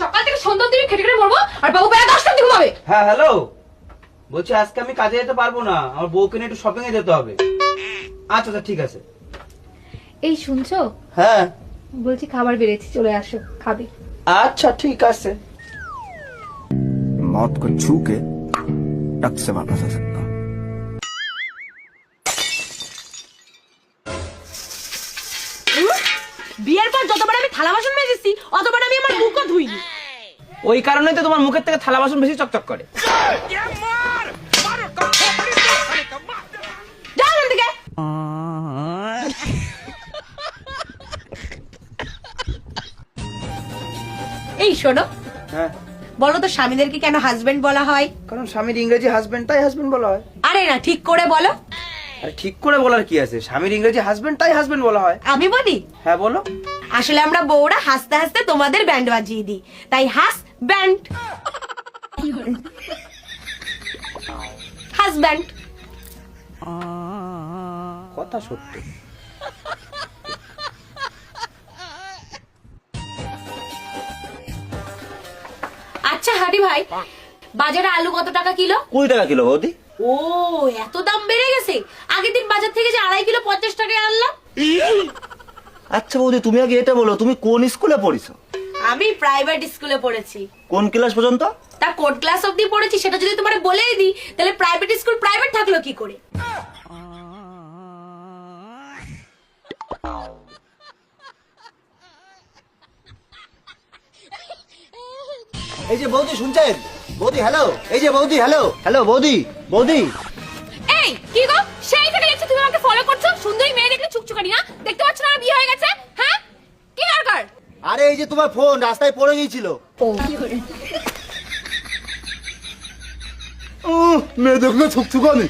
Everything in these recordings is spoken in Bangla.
সকাল থেকে সন্ধ্যা দিকে খেটে খেটে মরবো আর বাবু বেলা 10টার দিকে ঘুমাবে। হ্যাঁ হ্যালো, বলছি আজকে আমি কাজে যেতে পারবো না, আমার বউকে নিয়ে একটু শপিং এ যেতে হবে। আচ্ছা আচ্ছা ঠিক আছে। এই শুনছো? হ্যাঁ বলছি খাবার বেড়েছি, চলে আসো খাবে। আচ্ছা ঠিক আছে। मौत को छू के टक से वापस आ सकता हूँ। বিয়ের পর যতবার আমি থালা বাসন মেজেছি অতবার আমি আমার মুখও ধুইনি। ওই কারণেই তো তোমার মুখের থেকে থালা বাসন বেশি চকচক করে। যাও এখান থেকে। এই শোনো, হ্যাঁ, বলো তো স্বামীদেরকে কেন হাজবেন্ড বলা হয়? কারণ স্বামীর ইংরেজি হাজবেন্ড, তাই হাজবেন্ড বলা হয়। আরে না, ঠিক করে বলো। আরে ঠিক করে বলার কি আছে, স্বামীর ইংরেজি হাজবেন্ড, তাই হাজবেন্ড বলা হয়। আমি বলি, হ্যাঁ বলো। আসলে আমরা বউরা হাসতে হাসতে তোমাদের ব্যান্ড বাজিয়ে দিই, তাই হাস ব্যান্ড। হাজব্যান্ড। কথা সত্যি। আচ্ছা হাঁটি ভাই, বাজারে আলু কত টাকা কিলো? 20 টাকা কিলো বৌদি। ও, এত দাম বেড়ে গেছে। আগের দিন বাজার থেকে যে 2.5 কিলো 50 টাকায় আনলাম। আচ্ছা বৌদি, তুমি আগে এটা বলো, তুমি কোন স্কুলে পড়িছো? আমি প্রাইভেট স্কুলে পড়েছি। কোন ক্লাস পর্যন্ত? তা কোন ক্লাস অবধি পড়েছি সেটা যদি তোমারে বলেই দিই, তাহলে প্রাইভেট স্কুল প্রাইভেট থাকলো কি করে? এই যে বৌদি শুনছেন? বৌদি হ্যালো, এই যে বৌদি হ্যালো, হ্যালো বৌদি, বৌদি। এই কি গো, সেইখানে গেছো তুমি আমাকে ফলো করছো? সুন্দরী মেয়ে দেখলে চুকচুকানি না, দেখতে পাচ্ছ না আমার বিয়ে হয়ে গেছে? হ্যাঁ, কি দরকার? আরে এই যে তোমার ফোন রাস্তায় পড়ে গিয়েছিল। মেয়ে দেখলে ছুকছুকানি।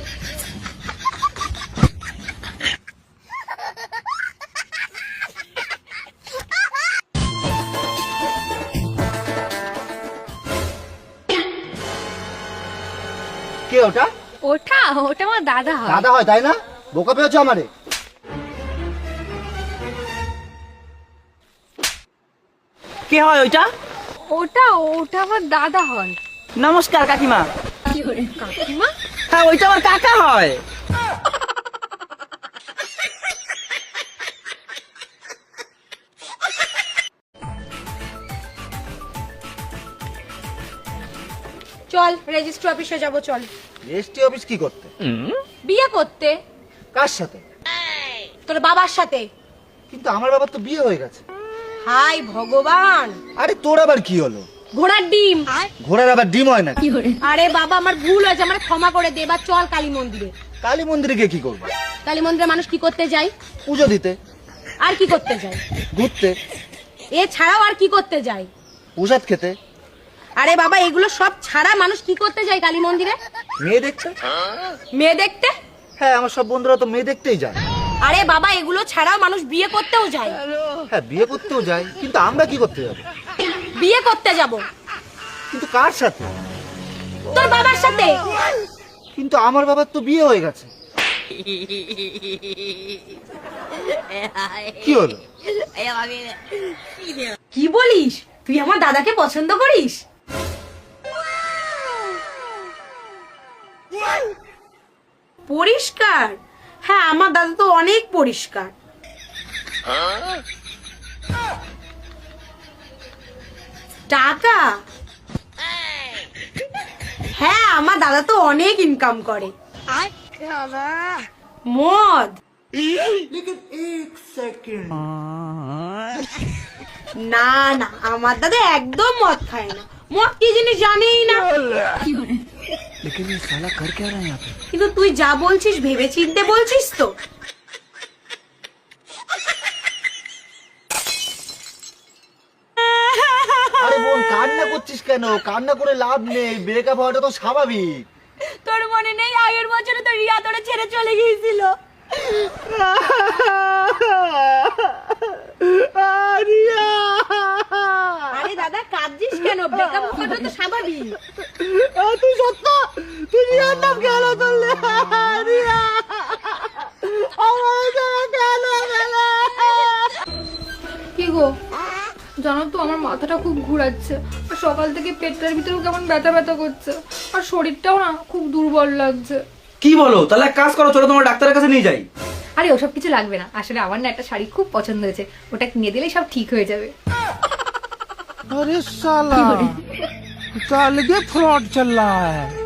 কে ওটা? ওটা ওটা আমার দাদা হয়। দাদা হয় তাই না? বোকা পেয়েছো আমারে। কে হয় ওইটা? ওটা ওটা আমার দাদা হয়। নমস্কার কাকিমা। কাকিমা? হ্যাঁ ওইটা আমার কাকা হয়। চল রেজিস্ট্রি অফিসে যাব, চল। রেজিস্ট্রি অফিস কি করতে? বিয়ে করতে। কার সাথে? তোর বাবার সাথে। কিন্তু আমার বাবার তো বিয়ে হয়ে গেছে। হাই ভগবান! আরে তোর আবার কি হলো? ঘোড়ার ডিম। ঘোড়ার আবার ডিম হয় নাকি? আরে বাবা, আমার ভুল হয়েছে, আমার ক্ষমা করে দে। বা চল কালী মন্দিরে। কালী মন্দিরে গিয়ে কি করবো? কালী মন্দিরে মানুষ কি করতে যায়? পুজো দিতে। আর কি করতে যায়? ঘুরতে। এছাড়াও আর কি করতে যায়? প্রসাদ খেতে। আরে বাবা, এগুলো সব ছাড়া মানুষ কি করতে যায় কালী মন্দিরে? মেয়ে দেখতে। মেয়ে দেখতে? হ্যাঁ, আমার সব বন্ধুরা তো মেয়ে দেখতেই যায়। আরে বাবা, এগুলো ছাড়াও মানুষ বিয়ে করতেও যায়। হ্যাঁ, বিয়ে করতেও যায়, কিন্তু আমরা কি করতে যাবো? বিয়ে করতে যাব। কিন্তু কার সাথে? তোর বাবার সাথে। কিন্তু আমার বাবার তো বিয়ে হয়ে গেছে। কি হলো? কি বলিস? তুই আমার দাদাকে পছন্দ করিস? পরিষ্কার? হ্যাঁ, আমার দাদা তো অনেক পরিষ্কার। টাকা? হ্যাঁ, আমার দাদা তো অনেক ইনকাম করে। মদ? না না, আমার দাদা একদম মদ খায় না। মদ কি জিনিস জানেই না। কিন্তু তুই যা বলছিস ভেবে চিন্তে বলছিস তো? আরে বোন, কান্না করছিস কেন? কান্না করে লাভ নেই, ব্রেকআপ হওয়াটা তো স্বাভাবিক। তোর মনে নেই আগের বছরে তো রিয়া তোরে ছেড়ে চলে গিয়েছিল? আরে দাদা, কাঁদছিস কেন? ব্রেকআপ হওয়াটা তো স্বাভাবিক। তুই সত্য, তুই রিয়ার নাম কেন ধরলে? রিয়া আমার কেন? কি গো, জানো তো আমার মাথাটা খুব ঘোরাচ্ছে, আর সকাল থেকে পেটটার ভিতরেও কেমন ব্যথা ব্যথা করছে, আর শরীরটাও না খুব দুর্বল লাগছে। কি বলো? তাহলে এক কাজ করো, চলো তোমার ডাক্তারের কাছে নিয়ে যাই। আরে ওসব কিছু লাগবে না, আসলে আমার না একটা শাড়ি খুব পছন্দ হয়েছে, ওটা কিনে দিলেই সব ঠিক হয়ে যাবে। अरे साला, साले के फ्रॉड चल रहा है।